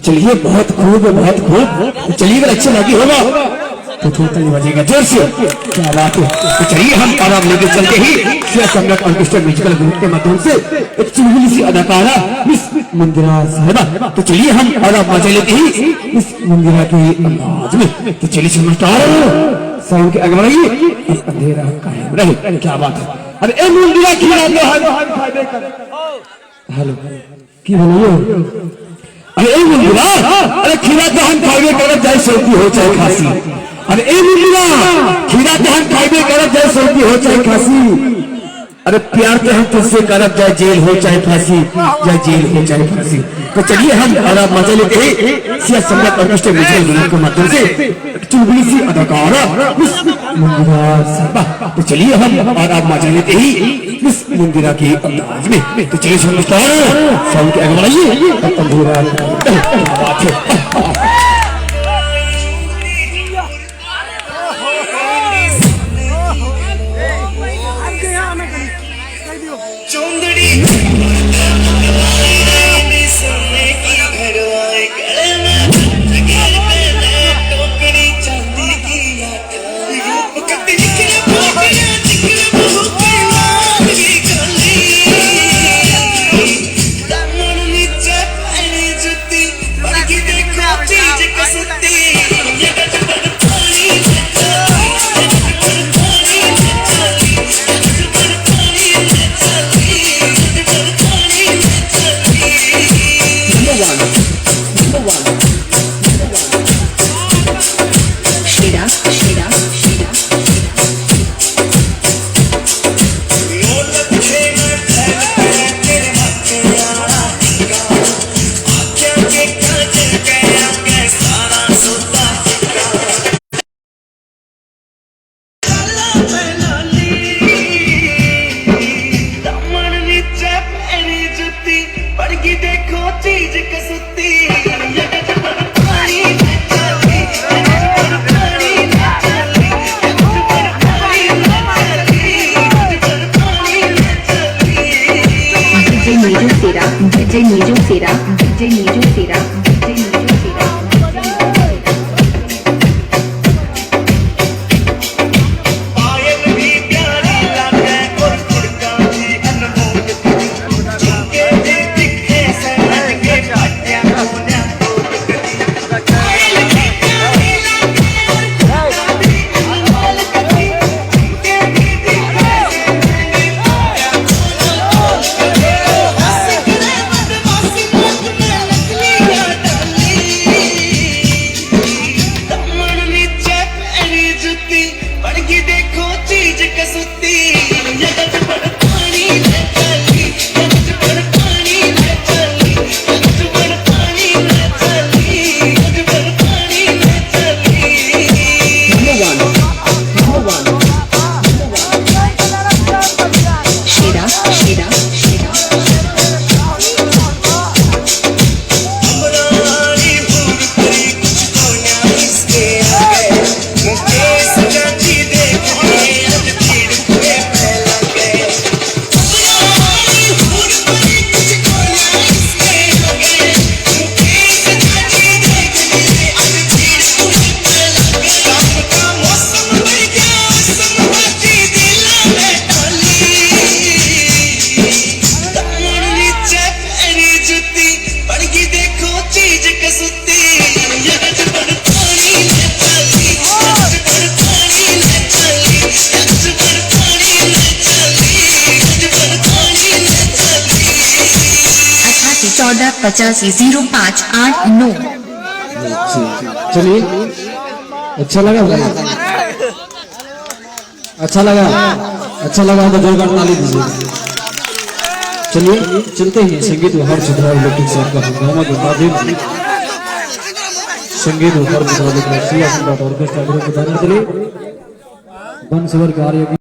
चलिए बहुत खूब चलिए अगर अच्छी लगी होगा तो थोड़ा ताली बजेगा जोर से। क्या बात है। तो चलिए हम आराम लेके चलते ही शेर सम्राट ऑर्केस्ट्रा म्यूजिकल ग्रुप के माध्यम से एक चुलबुली सी अदाकारा मिस मंदिरा साहिबा। तो चलिए हम आराम मजा लेते ही मिस मंदिरा के अंदाज में। तो चलिए समझदार साउंड के अगवाई अंधेरा कायम रहे। क्या बात है। अरे ए मंदिरा खिला दो हेलो की बोलिए। अरे ए मुंडिया, अरे खीरा दहन खाइबे करत जाए सर्दी हो चाहे खांसी। अरे ए मुंडिया, खीरा दहन खाइबे करत जाए सर्दी हो चाहे खांसी। अरे प्यार तो हम तुझसे करत जाए जेल हो चाहे फांसी, या जेल हो चाहे फांसी। तो चलिए हम आराम मजा लेते हैं शेर सम्राट ऑर्केस्ट्रा म्यूजिकल ग्रुप के माध्यम से चुलबुली सी अदाकारा मिस मंदिरा साहिबा। तो चलिए हम आराम मजा लेते ही मिस मंदिरा के अंदाज में। तो चलिए समझदार साउंड के अगवाइए अंधेरा बात है। 14850589। चलिए, अच्छा लगा भाई, अच्छा लगा तो जोरदार ताली दीजिए। चलिए चलते हैं संगीत हर सुधरा इलेक्ट्रिक साहब का हंगामा के माध्यम से संगीत हर सुधरा इलेक्ट्रिक ऑर्केस्ट्रा के लिए बंसवर कार्य